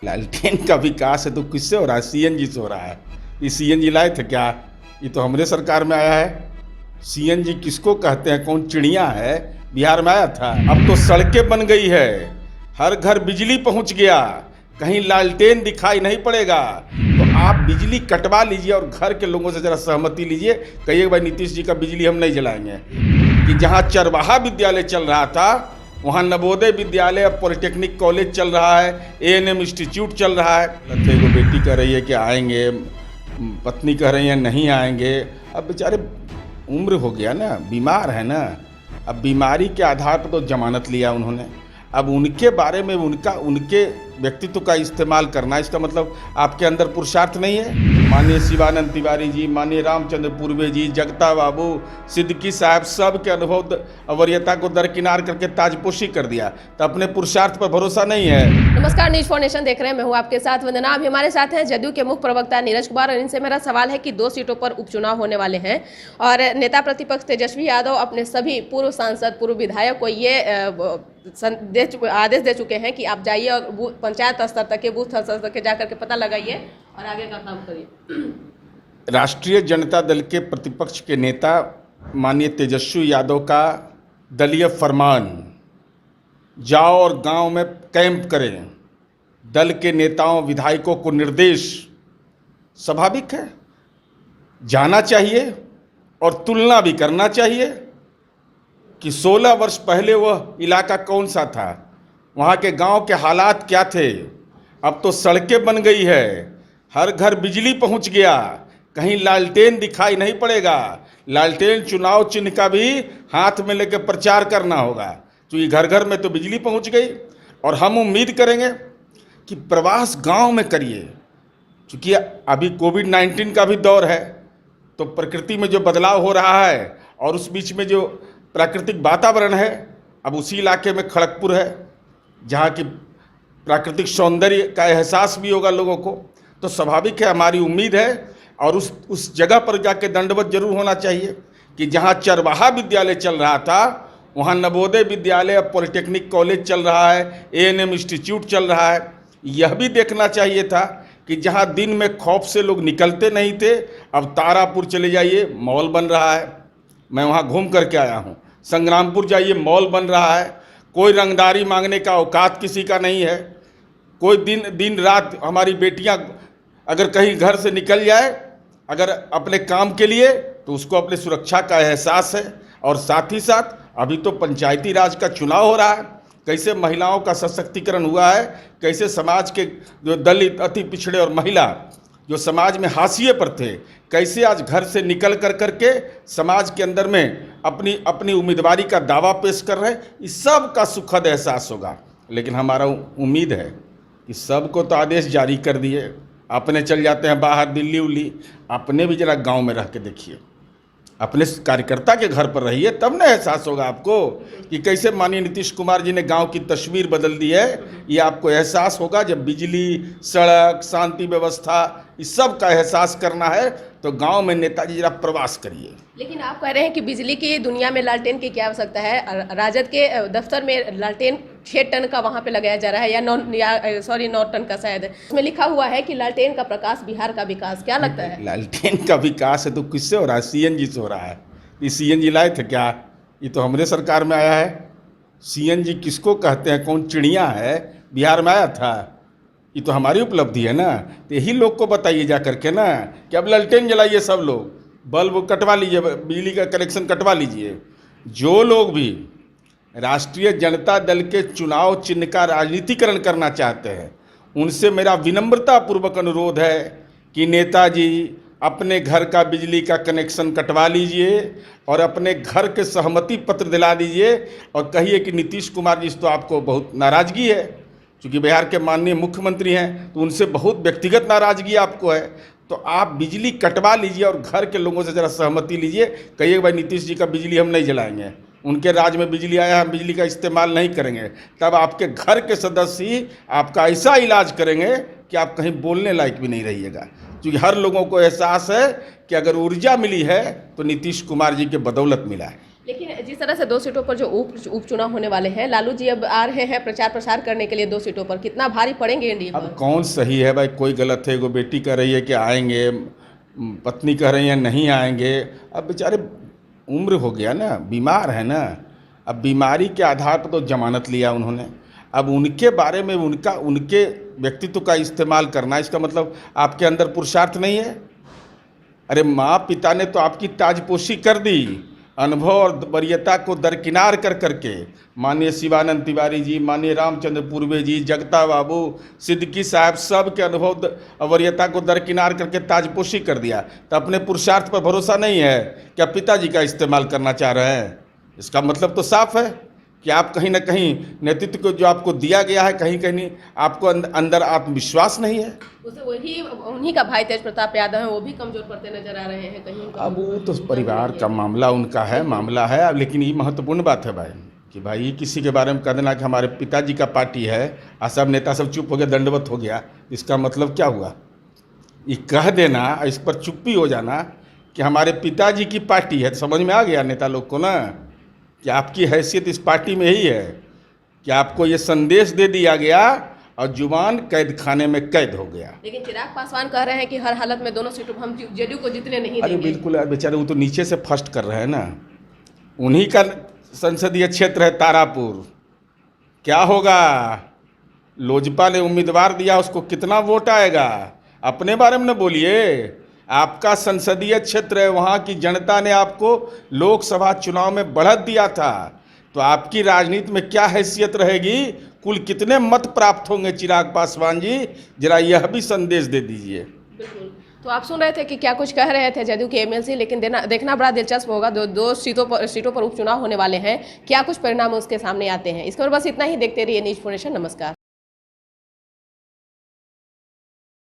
लालटेन का विकास है तो किससे हो रहा है? सीएनजी से हो रहा है। ये सीएनजी लाए थे क्या? ये तो हमारे सरकार में आया है। सीएनजी किसको कहते हैं? कौन चिड़िया है? बिहार में आया था। अब तो सड़कें बन गई है, हर घर बिजली पहुंच गया, कहीं लालटेन दिखाई नहीं पड़ेगा। तो आप बिजली कटवा लीजिए और घर के लोगों से जरा सहमति लीजिए, कहिए भाई नीतीश जी का बिजली हम नहीं जलाएंगे। कि जहाँ चरवाहा विद्यालय चल रहा था वहाँ नवोदय विद्यालय, अब पॉलिटेक्निक कॉलेज चल रहा है, एएनएम इंस्टीट्यूट चल रहा है। वो बेटी कह रही है कि आएंगे, पत्नी कह रही है नहीं आएंगे। अब बेचारे उम्र हो गया ना, बीमार है ना, अब बीमारी के आधार पर तो जमानत लिया उन्होंने। अब उनके बारे में उनके व्यक्तित्व का इस्तेमाल करना, इसका मतलब आपके अंदर पुरुषार्थ नहीं है। माननीय शिवानंद तिवारी जी, माननीय रामचंद्र पूर्वे जी, जगता बाबू, सिद्दीकी साहब, सब के अनुभव वरीयता को दरकिनार करके ताजपोशी कर दिया, तो अपने पुरुषार्थ पर भरोसा नहीं है। नमस्कार, न्यूज फॉर नेशन देख रहे हैं, मैं हूं आपके साथ वंदना। अभी हमारे साथ हैं जदयू के मुख्य प्रवक्ता नीरज कुमार और इनसे मेरा सवाल है कि 2 सीटों पर उपचुनाव होने वाले हैं और नेता प्रतिपक्ष तेजस्वी यादव अपने सभी पूर्व सांसद, पूर्व विधायक को ये आदेश दे चुके हैं कि आप जाइए और पंचायत स्तर तक के, बूथ स्तर तक के जाकर के पता लगाइए और आगे का काम करिए। राष्ट्रीय जनता दल के प्रतिपक्ष के नेता माननीय तेजस्वी यादव का दलीय फरमान, जाओ और गांव में कैंप करें, दल के नेताओं विधायकों को निर्देश, स्वाभाविक है, जाना चाहिए और तुलना भी करना चाहिए कि 16 वर्ष पहले वह इलाका कौन सा था, वहाँ के गांव के हालात क्या थे। अब तो सड़कें बन गई है, हर घर बिजली पहुँच गया, कहीं लालटेन दिखाई नहीं पड़ेगा। लालटेन चुनाव चिन्ह का भी हाथ में लेकर प्रचार करना होगा, क्योंकि घर घर में तो बिजली पहुँच गई। और हम उम्मीद करेंगे कि प्रवास गांव में करिए, क्योंकि अभी कोविड-19 का भी दौर है, तो प्रकृति में जो बदलाव हो रहा है और उस बीच में जो प्राकृतिक वातावरण है, अब उसी इलाके में खड़गपुर है जहाँ की प्राकृतिक सौंदर्य का एहसास भी होगा लोगों को, तो स्वाभाविक है, हमारी उम्मीद है और उस जगह पर जाके दंडवत जरूर होना चाहिए कि जहाँ चरवाहा विद्यालय चल रहा था वहाँ नवोदय विद्यालय, पॉलिटेक्निक कॉलेज चल रहा है, एएनएम इंस्टीट्यूट चल रहा है। यह भी देखना चाहिए था कि जहाँ दिन में खौफ से लोग निकलते नहीं थे, अब तारापुर चले जाइए, मॉल बन रहा है, मैं वहाँ घूम करके आया हूँ। संग्रामपुर जाइए, मॉल बन रहा है, कोई रंगदारी मांगने का औकात किसी का नहीं है। कोई दिन रात हमारी बेटियाँ अगर कहीं घर से निकल जाए अगर अपने काम के लिए, तो उसको अपनी सुरक्षा का एहसास है। और साथ ही साथ अभी तो पंचायती राज का चुनाव हो रहा है, कैसे महिलाओं का सशक्तिकरण हुआ है, कैसे समाज के जो दलित, अति पिछड़े और महिला जो समाज में हाशिए पर थे, कैसे आज घर से निकल करके समाज के अंदर में अपनी उम्मीदवारी का दावा पेश कर रहे हैं। इस सब का सुखद एहसास होगा। लेकिन हमारा उम्मीद है कि सबको तो आदेश जारी कर दिए, अपने चल जाते हैं बाहर दिल्ली उल्ली, अपने भी जरा गांव में रह के देखिए, अपने कार्यकर्ता के घर पर रहिए, तब ना एहसास होगा आपको कि कैसे माननीय नीतीश कुमार जी ने गांव की तस्वीर बदल दी है। ये आपको एहसास होगा जब बिजली, सड़क, शांति व्यवस्था, इस सब का एहसास करना है तो गांव में नेताजी जरा प्रवास करिए। लेकिन आप कह रहे हैं कि बिजली की दुनिया में लालटेन की क्या आवश्यकता है? राजद के दफ्तर में लालटेन 6 टन का वहाँ पे लगाया जा रहा है, या 9 टन का शायद, उसमें लिखा हुआ है कि लालटेन का प्रकाश बिहार का विकास। क्या लगता है? लालटेन का विकास है तो किससे हो रहा है? सीएनजी से हो रहा है। ये सीएनजी लाए थे क्या? ये तो हमारे सरकार में आया है। सीएनजी किसको कहते हैं? कौन चिड़िया है? बिहार में आया था। ये तो हमारी उपलब्धि है ना, तो यही लोग को बताइए जा करके ना कि अब लालटेन जलाइए, सब लोग बल्ब कटवा लीजिए, बिजली का कनेक्शन कटवा लीजिए। जो लोग भी राष्ट्रीय जनता दल के चुनाव चिन्ह का राजनीतिकरण करना चाहते हैं, उनसे मेरा विनम्रतापूर्वक अनुरोध है कि नेताजी अपने घर का बिजली का कनेक्शन कटवा लीजिए और अपने घर के सहमति पत्र दिला दीजिए और कहिए कि नीतीश कुमार जी से तो आपको बहुत नाराज़गी है, क्योंकि बिहार के माननीय मुख्यमंत्री हैं, तो उनसे बहुत व्यक्तिगत नाराज़गी आपको है। तो आप बिजली कटवा लीजिए और घर के लोगों से ज़रा सहमति लीजिए, कहिए भाई नीतीश जी का बिजली हम नहीं जलाएंगे, उनके राज में बिजली आया, हम बिजली का इस्तेमाल नहीं करेंगे। तब आपके घर के सदस्य ही आपका ऐसा इलाज करेंगे कि आप कहीं बोलने लायक भी नहीं रहिएगा, क्योंकि हर लोगों को एहसास है कि अगर ऊर्जा मिली है तो नीतीश कुमार जी के बदौलत मिला है। लेकिन जिस तरह से 2 सीटों पर जो उपचुनाव होने वाले हैं, लालू जी अब आ रहे हैं प्रचार प्रसार करने के लिए 2 सीटों पर, कितना भारी पड़ेंगे एनडीए अब पर? कौन सही है भाई, कोई गलत है। वो बेटी कह रही है कि आएंगे, पत्नी कह रही है नहीं आएंगे। अब बेचारे उम्र हो गया ना, बीमार है ना, अब बीमारी के आधार पर तो जमानत लिया उन्होंने। अब उनके बारे में उनके व्यक्तित्व का इस्तेमाल करना, इसका मतलब आपके अंदर पुरुषार्थ नहीं है। अरे माँ पिता ने तो आपकी ताजपोशी कर दी, अनुभव और वरीयता को दरकिनार कर करके। माननीय शिवानंद तिवारी जी, माननीय रामचंद्र पूर्वे जी, जगता बाबू, सिद्दीकी साहब, सब के अनुभव और वरीयता को दरकिनार करके ताजपोशी कर दिया। तो अपने पुरुषार्थ पर भरोसा नहीं है, क्या पिताजी का इस्तेमाल करना चाह रहे हैं? इसका मतलब तो साफ है कि आप कहीं ना कहीं नेतृत्व को जो आपको दिया गया है, कहीं कहीं आपको अंदर आत्मविश्वास नहीं है। उसे वही उन्हीं का भाई तेज प्रताप यादव है, वो भी कमजोर पड़ते नजर आ रहे हैं कहीं। अब वो तो परिवार का मामला उनका है, मामला है। अब लेकिन ये महत्वपूर्ण बात है भाई कि भाई किसी के बारे में कह देना कि हमारे पिताजी का पार्टी है और सब नेता सब चुप हो गया, दंडवत हो गया, इसका मतलब क्या हुआ? ये कह देना, इस पर चुप्पी हो जाना कि हमारे पिताजी की पार्टी है, तो समझ में आ गया नेता लोग को ना कि आपकी हैसियत इस पार्टी में ही है कि आपको ये संदेश दे दिया गया और जुबान कैद खाने में कैद हो गया। लेकिन चिराग पासवान कह रहे हैं कि हर हालत में दोनों सीटों हम जेडीयू को जीतने नहीं अरे देंगे। बिल्कुल यार, बेचारे वो तो नीचे से फर्स्ट कर रहे हैं ना। उन्हीं का संसदीय क्षेत्र है तारापुर। क्या होगा? लोजपा ने उम्मीदवार दिया, उसको कितना वोट आएगा? अपने बारे में न बोलिए। आपका संसदीय क्षेत्र है, वहाँ की जनता ने आपको लोकसभा चुनाव में बढ़त दिया था, तो आपकी राजनीति में क्या हैसियत रहेगी? कुल कितने मत प्राप्त होंगे चिराग पासवान जी, जरा यह भी संदेश दे दीजिए। बिल्कुल। तो आप सुन रहे थे कि क्या कुछ कह रहे थे जदयू के एमएलसी, लेकिन देखना बड़ा दिलचस्प होगा। दो सीटों पर उपचुनाव होने वाले हैं, क्या कुछ परिणाम उसके सामने आते हैं। इसके बाद बस इतना ही। देखते रहिए न्यूज़ फोनेशन। नमस्कार।